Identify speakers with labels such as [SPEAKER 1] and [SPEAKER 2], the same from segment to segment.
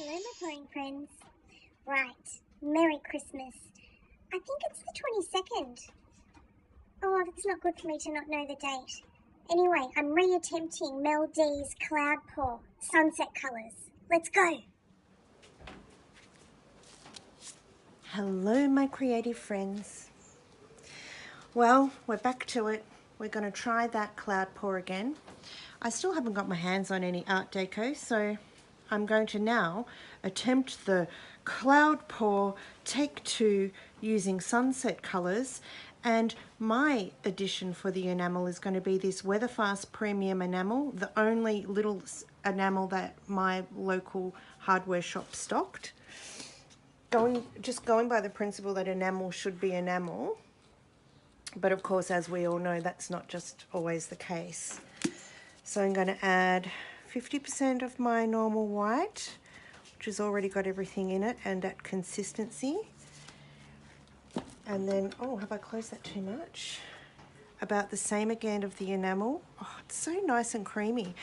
[SPEAKER 1] Hello, my pouring friends. Right, Merry Christmas. I think it's the 22nd. Oh, it's not good for me to not know the date. Anyway, I'm re-attempting Mel D's Cloud Pour Sunset Colours. Let's go.
[SPEAKER 2] Hello, my creative friends. Well, we're back to it. We're going to try that cloud pour again. I still haven't got my hands on any Art Deco, so I'm going to now attempt the cloud pour take 2 using sunset colours, and my addition for the enamel is going to be this Weatherfast Premium Enamel, the only little enamel that my local hardware shop stocked. Just going by the principle that enamel should be enamel, but of course, as we all know, that's not just always the case. So I'm going to add 50% of my normal white, which has already got everything in it and at consistency. And then, oh, have I closed that too much? About the same again of the enamel. Oh, it's so nice and creamy.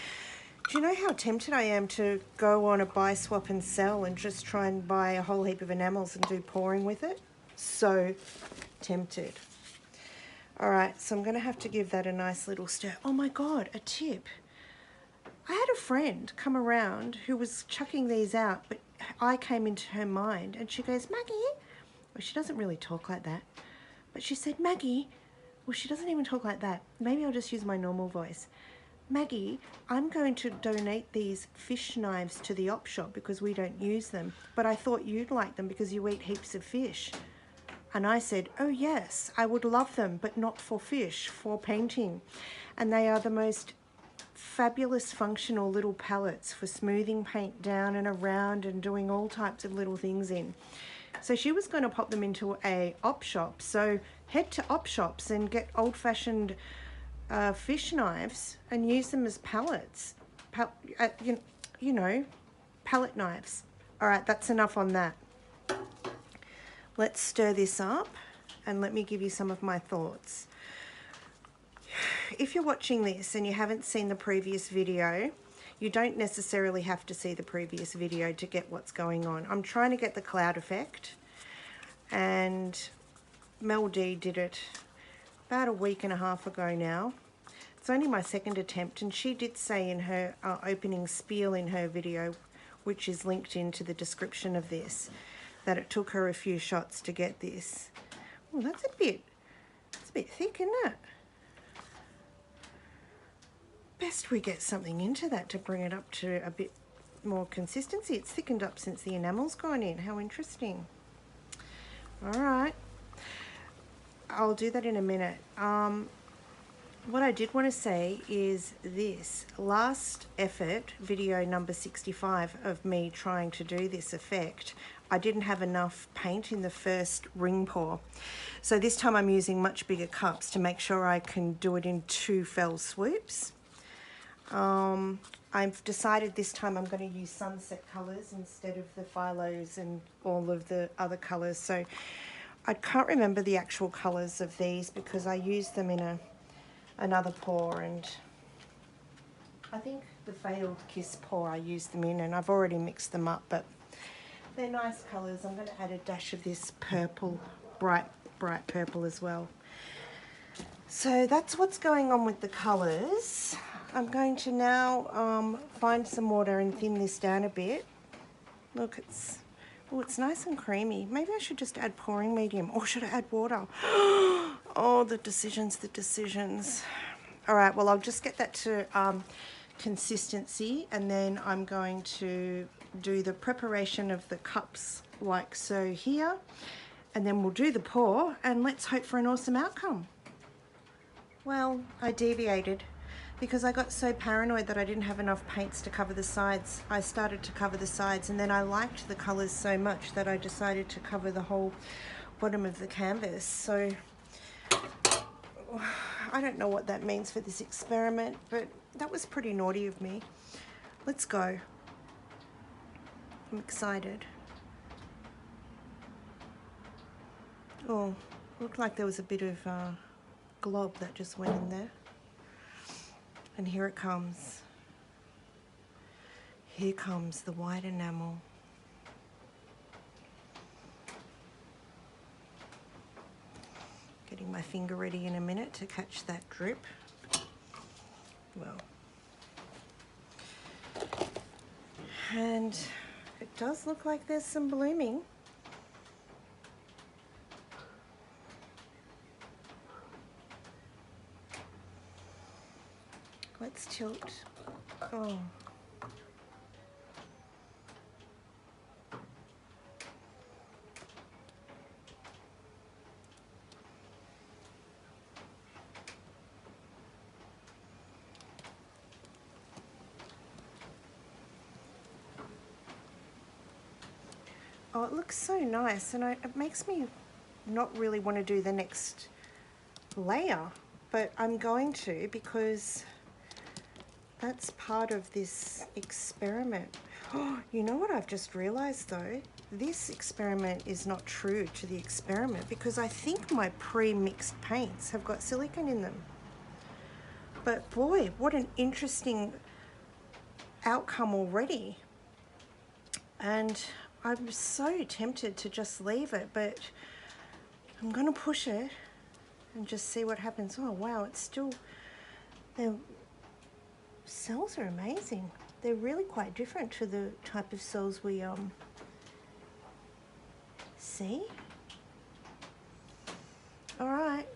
[SPEAKER 2] Do you know how tempted I am to go on a buy, swap and sell and just try and buy a whole heap of enamels and do pouring with it? So tempted. All right, so I'm going to have to give that a nice little stir. Oh my God, a tip. I had a friend come around who was chucking these out, but I came into her mind and she goes, Maggie, well, she doesn't really talk like that, but she said, Maggie, well, she doesn't even talk like that. Maybe I'll just use my normal voice. Maggie, I'm going to donate these fish knives to the op shop because we don't use them, but I thought you'd like them because you eat heaps of fish. And I said, oh yes, I would love them, but not for fish, for painting. And they are the most fabulous functional little palettes for smoothing paint down and around and doing all types of little things in. So she was going to pop them into a op shop. So head to op shops and get old-fashioned fish knives and use them as palettes. You know, palette knives. All right, that's enough on that. Let's stir this up and let me give you some of my thoughts. If you're watching this and you haven't seen the previous video, you don't necessarily have to see the previous video to get what's going on. I'm trying to get the cloud effect, and Mel D did it about a week and a half ago now. It's only my second attempt, and she did say in her opening spiel in her video, which is linked into the description of this, that it took her a few shots to get this. Oh, that's a bit thick, isn't it? Best we get something into that to bring it up to a bit more consistency. It's thickened up since the enamel's gone in. How interesting. All right, I'll do that in a minute. What I did want to say is this last effort, video number 65 of me trying to do this effect, I didn't have enough paint in the first ring pour. So this time I'm using much bigger cups to make sure I can do it in 2 fell swoops. I've decided this time I'm going to use sunset colours instead of the phyllos and all of the other colours. So I can't remember the actual colours of these because I used them in another pour, and I think the failed kiss pour I used them in, and I've already mixed them up, but they're nice colours. I'm going to add a dash of this purple, bright purple as well. So that's what's going on with the colours. I'm going to now find some water and thin this down a bit. Look, it's nice and creamy. Maybe I should just add pouring medium, or should I add water? Oh, the decisions. All right, well, I'll just get that to consistency, and then I'm going to do the preparation of the cups like so here, and then we'll do the pour, and let's hope for an awesome outcome. Well, I deviated because I got so paranoid that I didn't have enough paints to cover the sides. I started to cover the sides, and then I liked the colours so much that I decided to cover the whole bottom of the canvas. So I don't know what that means for this experiment, but that was pretty naughty of me. Let's go. I'm excited. Oh, looked like there was a bit of glob that just went in there. And here it comes. Here comes the white enamel. Getting my finger ready in a minute to catch that drip. Well, and it does look like there's some blooming. Let's tilt. Oh. Oh, it looks so nice, and it makes me not really want to do the next layer, but I'm going to because that's part of this experiment. Oh, you know what I've just realized though? This experiment is not true to the experiment because I think my pre-mixed paints have got silicone in them. But boy, what an interesting outcome already. And I'm so tempted to just leave it, but I'm gonna push it and just see what happens. Oh wow, it's still, the cells are amazing. They're really quite different to the type of cells we see. All right,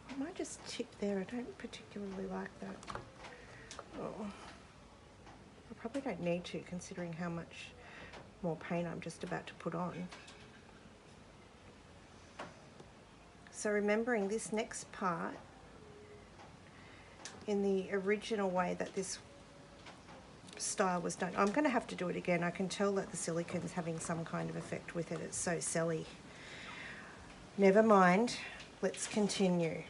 [SPEAKER 2] I might just tip there. I don't particularly like that. Oh, I probably don't need to, considering how much more paint I'm just about to put on. So remembering this next part, in the original way that this style was done, I'm going to have to do it again. I can tell that the silicone's having some kind of effect with it. It's so celly. Never mind, let's continue.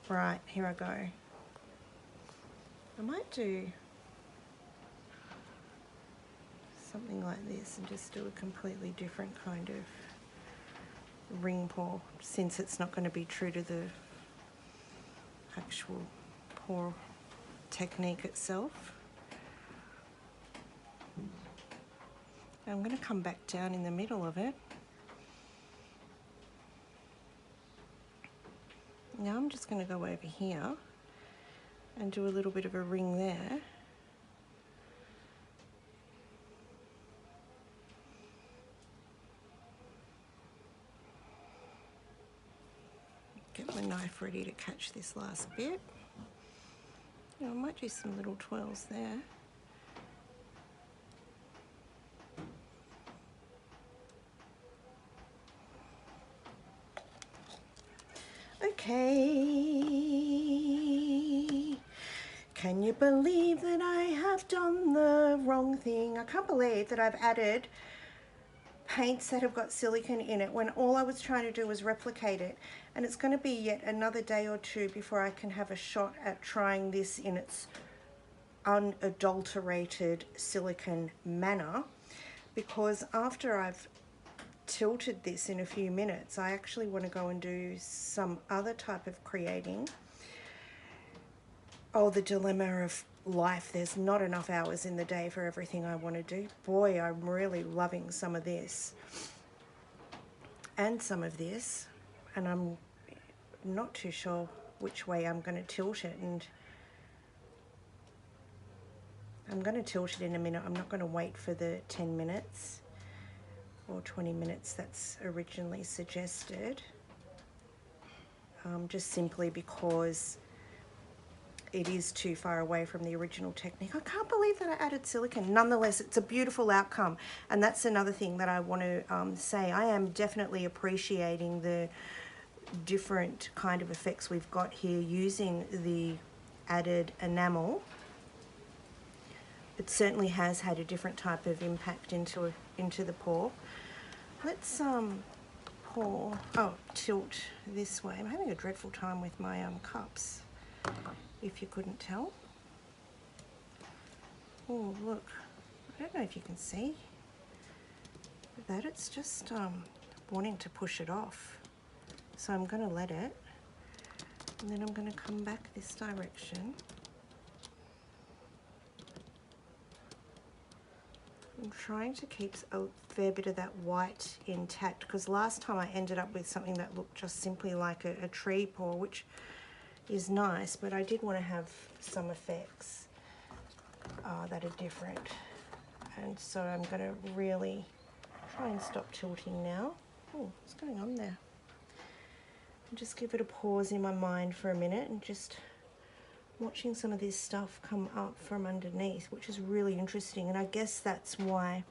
[SPEAKER 2] Right, here I go. I might do something like this and just do a completely different kind of ring pour, since it's not going to be true to the actual pour technique itself. I'm going to come back down in the middle of it. Now I'm just going to go over here and do a little bit of a ring there. Get my knife ready to catch this last bit. Now I might do some little twirls there. Okay. Can you believe that I have done the wrong thing? I can't believe that I've added paints that have got silicone in it when all I was trying to do was replicate it. And it's going to be yet another day or two before I can have a shot at trying this in its unadulterated silicone manner, because after I've tilted this in a few minutes, I actually want to go and do some other type of creating. Oh, the dilemma of life. There's not enough hours in the day for everything I want to do. Boy, I'm really loving some of this and some of this, and I'm not too sure which way I'm going to tilt it, and I'm going to tilt it in a minute. I'm not going to wait for the 10 minutes or 20 minutes that's originally suggested, just simply because it is too far away from the original technique. I can't believe that I added silicone. Nonetheless, it's a beautiful outcome, and that's another thing that I want to say. I am definitely appreciating the different kind of effects we've got here using the added enamel. It certainly has had a different type of impact into the pour. Let's tilt this way. I'm having a dreadful time with my cups, if you couldn't tell. Oh, look, I don't know if you can see that. It's just wanting to push it off. So I'm going to let it, and then I'm going to come back this direction. I'm trying to keep a fair bit of that white intact, because last time I ended up with something that looked just simply like a tree paw, which is nice, but I did want to have some effects that are different. And so I'm going to really try and stop tilting now. Oh, what's going on there? And just give it a pause in my mind for a minute and just watching some of this stuff come up from underneath, which is really interesting. And I guess that's why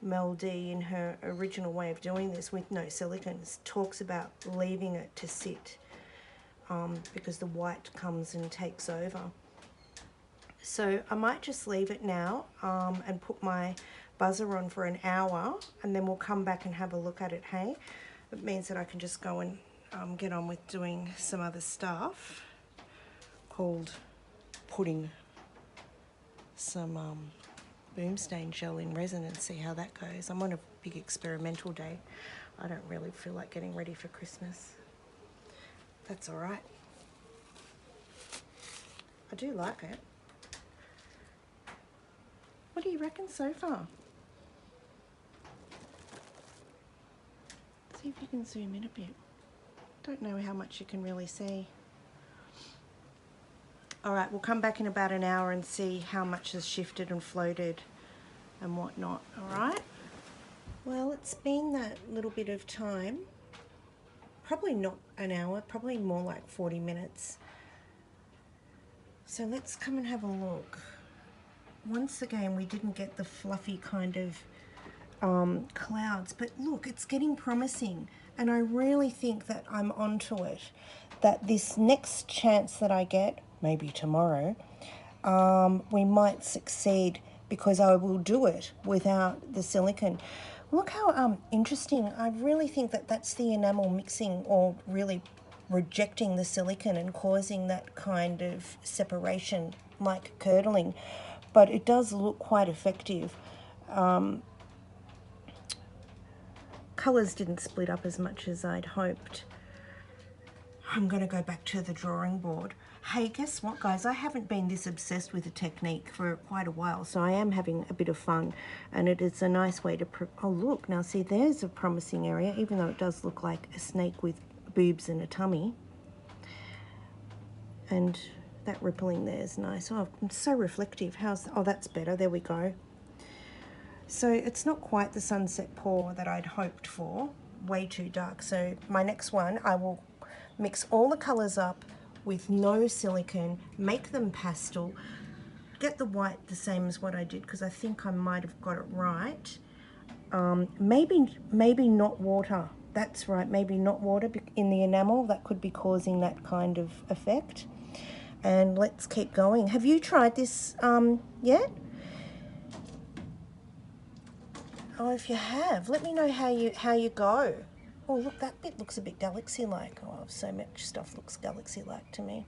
[SPEAKER 2] Mel D, in her original way of doing this with no silicons, talks about leaving it to sit because the white comes and takes over. So I might just leave it now and put my buzzer on for an hour, and then we'll come back and have a look at it, hey? It means that I can just go and get on with doing some other stuff called putting some boom stain gel in resin and see how that goes. I'm on a big experimental day. I don't really feel like getting ready for Christmas. That's all right. I do like it. What do you reckon so far? See if you can zoom in a bit. Don't know how much you can really see. All right, we'll come back in about an hour and see how much has shifted and floated and whatnot, all right? Well, it's been that little bit of time, probably not an hour, probably more like 40 minutes. So let's come and have a look. Once again, we didn't get the fluffy kind of clouds, but look, it's getting promising, and I really think that I'm onto it, that this next chance that I get, maybe tomorrow, we might succeed, because I will do it without the silicone. Look how interesting. I really think that that's the enamel mixing, or really rejecting the silicone and causing that kind of separation, like curdling, but it does look quite effective. Colours didn't split up as much as I'd hoped. I'm going to go back to the drawing board. Hey, guess what, guys? I haven't been this obsessed with the technique for quite a while, so I am having a bit of fun, and it is a nice way to... Oh, look, now see, there's a promising area, even though it does look like a snake with boobs and a tummy. And that rippling there is nice. Oh, it's so reflective. Oh, that's better. There we go. So it's not quite the sunset paw that I'd hoped for, way too dark. So my next one, I will mix all the colours up with no silicone, make them pastel, get the white the same as what I did, because I think I might have got it right. Maybe not water. That's right, maybe not water in the enamel. That could be causing that kind of effect. And let's keep going. Have you tried this yet? Oh, if you have, let me know how you go. Oh, look, that bit looks a bit galaxy-like. Oh, so much stuff looks galaxy-like to me.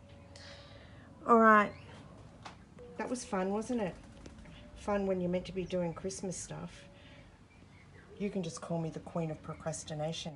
[SPEAKER 2] All right. That was fun, wasn't it? Fun when you're meant to be doing Christmas stuff. You can just call me the Queen of Procrastination.